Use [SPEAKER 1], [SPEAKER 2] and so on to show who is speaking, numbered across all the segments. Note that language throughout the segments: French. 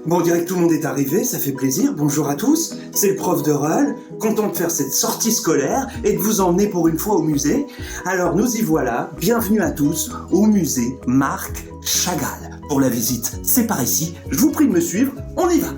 [SPEAKER 1] Bon, on dirait que tout le monde est arrivé, ça fait plaisir. Bonjour à tous, c'est le prof de rôle, content de faire cette sortie scolaire et de vous emmener pour une fois au musée. Alors nous y voilà, bienvenue à tous au musée Marc Chagall. Pour la visite, c'est par ici, je vous prie de me suivre, on y va.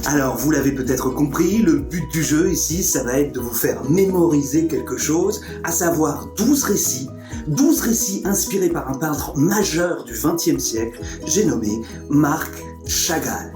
[SPEAKER 1] Alors, vous l'avez peut-être compris, le but du jeu ici, ça va être de vous faire mémoriser quelque chose, à savoir 12 récits. 12 récits inspirés par un peintre majeur du XXe siècle, j'ai nommé Marc Chagall.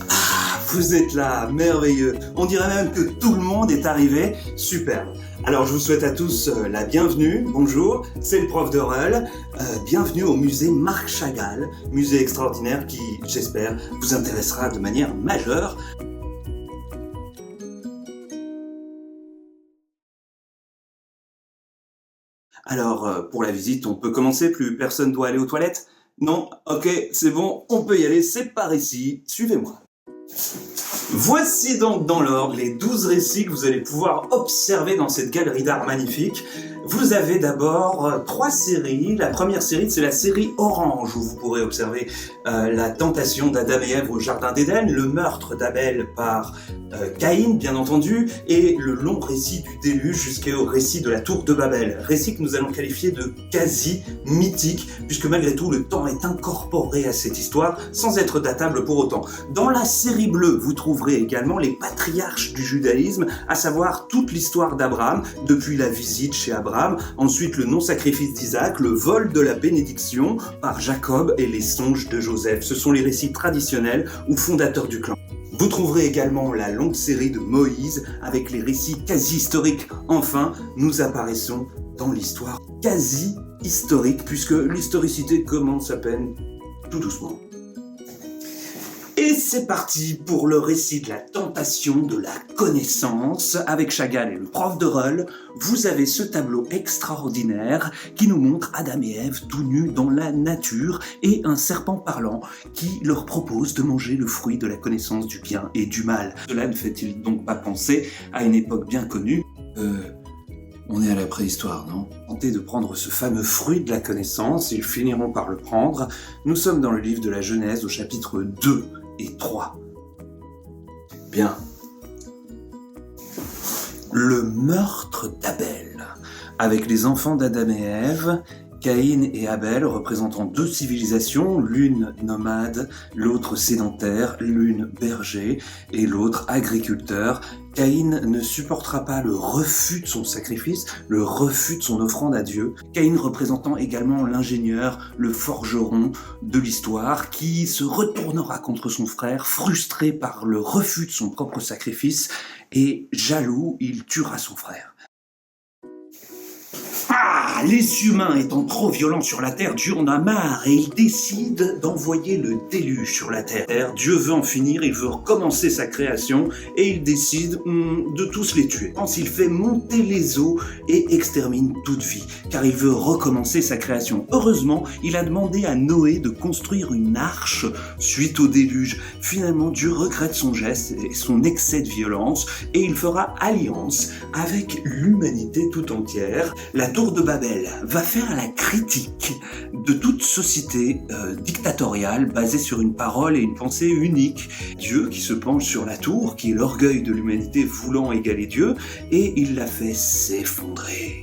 [SPEAKER 1] Ah, vous êtes là, merveilleux. On dirait même que tout le monde est arrivé, superbe. Alors je vous souhaite à tous la bienvenue, bonjour, c'est le prof de rôle, bienvenue au musée Marc Chagall, musée extraordinaire qui, j'espère, vous intéressera de manière majeure. Alors pour la visite, on peut commencer, plus personne doit aller aux toilettes? Non? Ok, c'est bon, on peut y aller, c'est par ici, suivez-moi. Voici donc dans l'ordre les 12 récits que vous allez pouvoir observer dans cette galerie d'art magnifique. Vous avez d'abord 3 séries. La première série, c'est la série Orange, où vous pourrez observer la tentation d'Adam et Ève au Jardin d'Éden, le meurtre d'Abel par Caïn, bien entendu, et le long récit du déluge jusqu'au récit de la tour de Babel. Récit que nous allons qualifier de quasi mythique, puisque malgré tout, le temps est incorporé à cette histoire, sans être datable pour autant. Dans la série bleue, vous trouverez également les patriarches du judaïsme, à savoir toute l'histoire d'Abraham, depuis la visite chez Abraham, ensuite le non-sacrifice d'Isaac, le vol de la bénédiction par Jacob et les songes de Joseph. Ce sont les récits traditionnels ou fondateurs du clan. Vous trouverez également la longue série de Moïse avec les récits quasi-historiques. Enfin, nous apparaissons dans l'histoire quasi-historique puisque l'historicité commence à peine tout doucement. Et c'est parti pour le récit de la tentation de la connaissance. Avec Chagall et le prof de rôle, vous avez ce tableau extraordinaire qui nous montre Adam et Ève tout nus dans la nature et un serpent parlant qui leur propose de manger le fruit de la connaissance du bien et du mal. Cela ne fait-il donc pas penser à une époque bien connue? On est à la préhistoire, non? Tentez de prendre ce fameux fruit de la connaissance, ils finiront par le prendre. Nous sommes dans le livre de la Genèse au chapitre 2 et 3. Bien. Le meurtre d'Abel. Avec les enfants d'Adam et Ève, Caïn et Abel représentant 2 civilisations, l'une nomade, l'autre sédentaire, l'une berger et l'autre agriculteur. Caïn ne supportera pas le refus de son sacrifice, le refus de son offrande à Dieu. Caïn représentant également l'ingénieur, le forgeron de l'histoire, qui se retournera contre son frère, frustré par le refus de son propre sacrifice, et jaloux, il tuera son frère. Ah, les humains étant trop violents sur la Terre, Dieu en a marre et il décide d'envoyer le déluge sur la Terre. Dieu veut en finir, il veut recommencer sa création et il décide de tous les tuer. Il fait monter les eaux et extermine toute vie, car il veut recommencer sa création. Heureusement, il a demandé à Noé de construire une arche suite au déluge. Finalement, Dieu regrette son geste et son excès de violence et il fera alliance avec l'humanité tout entière. La tour de Babel va faire la critique de toute société dictatoriale basée sur une parole et une pensée unique. Dieu qui se penche sur la tour, qui est l'orgueil de l'humanité voulant égaler Dieu, et il la fait s'effondrer.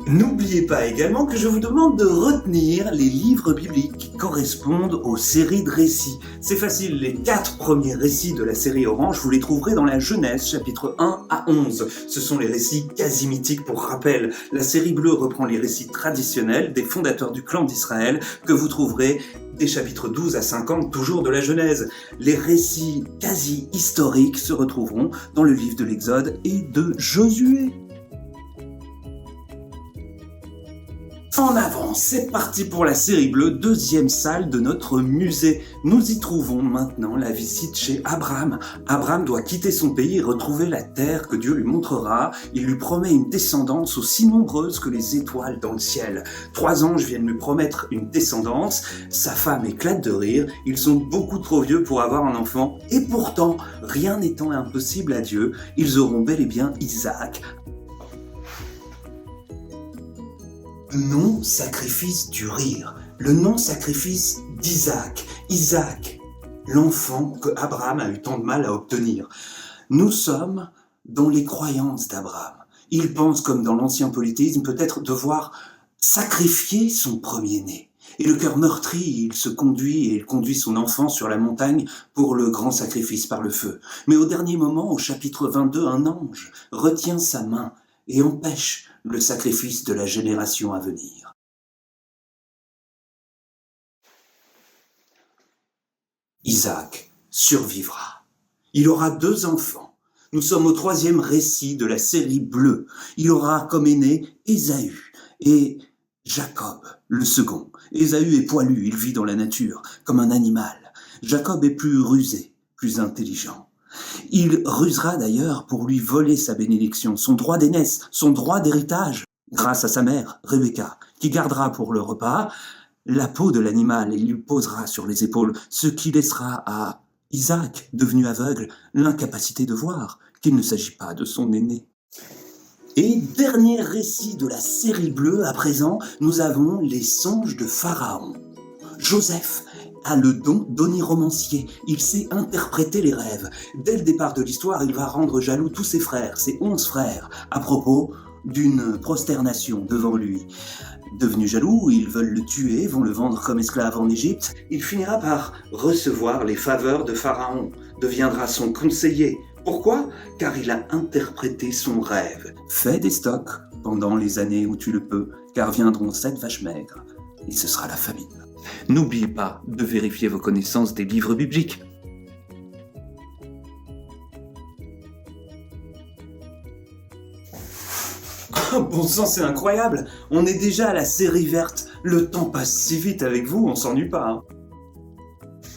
[SPEAKER 1] N'oubliez pas également que je vous demande de retenir les livres bibliques qui correspondent aux séries de récits. C'est facile, les 4 premiers récits de la série Orange, vous les trouverez dans la Genèse, chapitres 1 à 11. Ce sont les récits quasi mythiques pour rappel. La série bleue reprend les récits traditionnels des fondateurs du clan d'Israël que vous trouverez des chapitres 12 à 50, toujours de la Genèse. Les récits quasi historiques se retrouveront dans le livre de l'Exode et de Josué. En avant, c'est parti pour la série bleue, 2e salle de notre musée. Nous y trouvons maintenant la visite chez Abraham. Abraham doit quitter son pays et retrouver la terre que Dieu lui montrera. Il lui promet une descendance aussi nombreuse que les étoiles dans le ciel. 3 anges viennent lui promettre une descendance. Sa femme éclate de rire. Ils sont beaucoup trop vieux pour avoir un enfant. Et pourtant, rien n'étant impossible à Dieu, ils auront bel et bien Isaac. non-sacrifice du rire, le non-sacrifice d'Isaac. Isaac, l'enfant que Abraham a eu tant de mal à obtenir. Nous sommes dans les croyances d'Abraham. Il pense, comme dans l'ancien polythéisme, peut-être devoir sacrifier son premier-né. Et le cœur meurtri, il se conduit et il conduit son enfant sur la montagne pour le grand sacrifice par le feu. Mais au dernier moment, au chapitre 22, un ange retient sa main et empêche le sacrifice de la génération à venir. Isaac survivra. Il aura 2 enfants. Nous sommes au 3e récit de la série bleue. Il aura comme aîné Ésaü et Jacob, le second. Ésaü est poilu, il vit dans la nature, comme un animal. Jacob est plus rusé, plus intelligent. Il rusera d'ailleurs pour lui voler sa bénédiction, son droit d'aînesse, son droit d'héritage, grâce à sa mère, Rebecca, qui gardera pour le repas la peau de l'animal et lui posera sur les épaules, ce qui laissera à Isaac, devenu aveugle, l'incapacité de voir qu'il ne s'agit pas de son aîné. Et dernier récit de la série bleue, à présent, nous avons les songes de Pharaon. Joseph a le don d'oniromancier, il sait interpréter les rêves. Dès le départ de l'histoire, il va rendre jaloux tous ses frères, ses 11 frères, à propos d'une prosternation devant lui. Devenus jaloux, ils veulent le tuer, vont le vendre comme esclave en Égypte. Il finira par recevoir les faveurs de Pharaon, deviendra son conseiller. Pourquoi ? Car il a interprété son rêve. Fais des stocks pendant les années où tu le peux, car viendront 7 vaches maigres, et ce sera la famine. N'oubliez pas de vérifier vos connaissances des livres bibliques. Bon sang, c'est incroyable. On est déjà à la série verte. Le temps passe si vite avec vous, on s'ennuie pas. Hein.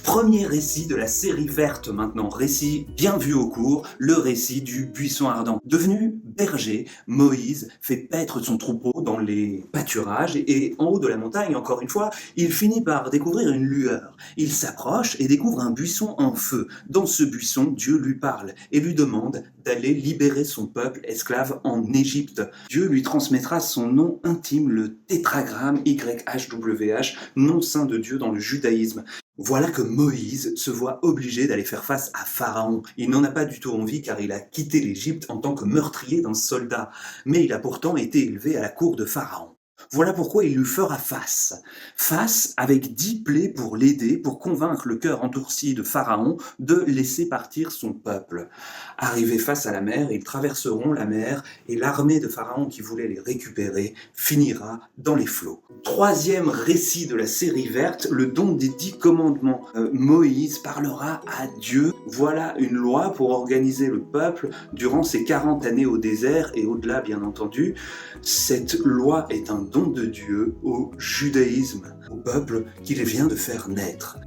[SPEAKER 1] Premier récit de la série verte maintenant, récit bien vu au cours, le récit du buisson ardent. Devenu berger, Moïse fait paître son troupeau dans les pâturages et en haut de la montagne, encore une fois, il finit par découvrir une lueur. Il s'approche et découvre un buisson en feu. Dans ce buisson, Dieu lui parle et lui demande d'aller libérer son peuple esclave en Égypte. Dieu lui transmettra son nom intime, le tétragramme YHWH, nom saint de Dieu dans le judaïsme. Voilà que Moïse se voit obligé d'aller faire face à Pharaon. Il n'en a pas du tout envie car il a quitté l'Égypte en tant que meurtrier d'un soldat. Mais il a pourtant été élevé à la cour de Pharaon. Voilà pourquoi il lui fera face. Face avec 10 plaies pour l'aider, pour convaincre le cœur endurci de Pharaon de laisser partir son peuple. Arrivés face à la mer, ils traverseront la mer et l'armée de Pharaon qui voulait les récupérer finira dans les flots. 3e récit de la série verte, le don des 10 commandements. Moïse parlera à Dieu. Voilà une loi pour organiser le peuple durant ces 40 années au désert et au-delà bien entendu. Cette loi est un don de Dieu au judaïsme, au peuple qu'il vient de faire naître.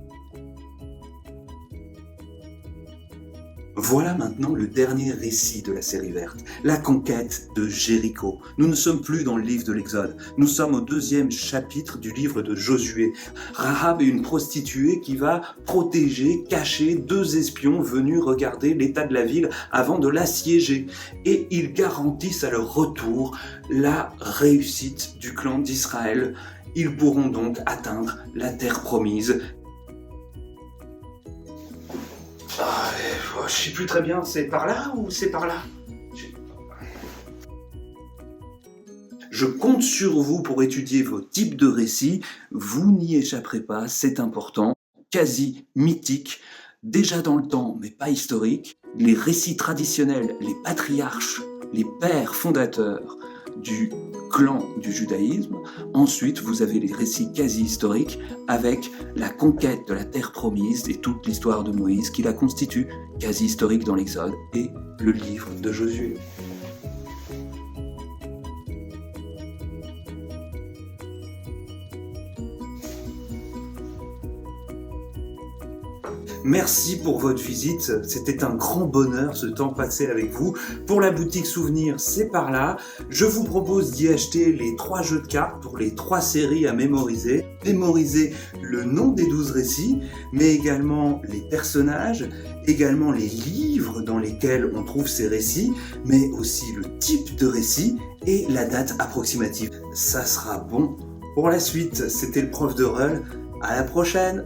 [SPEAKER 1] Voilà maintenant le dernier récit de la série verte, la conquête de Jéricho. Nous ne sommes plus dans le livre de l'Exode, nous sommes au 2e chapitre du livre de Josué. Rahab est une prostituée qui va protéger, cacher 2 espions venus regarder l'état de la ville avant de l'assiéger. Et ils garantissent à leur retour la réussite du clan d'Israël. Ils pourront donc atteindre la terre promise. Je sais plus très bien, c'est par là ou c'est par là ? Je compte sur vous pour étudier vos types de récits, vous n'y échapperez pas, c'est important, quasi mythique, déjà dans le temps mais pas historique, les récits traditionnels, les patriarches, les pères fondateurs du clan du judaïsme. Ensuite, vous avez les récits quasi-historiques avec la conquête de la terre promise et toute l'histoire de Moïse qui la constitue, quasi-historique dans l'Exode et le livre de Josué. Merci pour votre visite, c'était un grand bonheur ce temps passé avec vous. Pour la boutique souvenir, c'est par là. Je vous propose d'y acheter les 3 jeux de cartes pour les 3 séries à mémoriser. Mémoriser le nom des 12 récits, mais également les personnages, également les livres dans lesquels on trouve ces récits, mais aussi le type de récit et la date approximative. Ça sera bon. Pour la suite, c'était le prof de Rull. À la prochaine!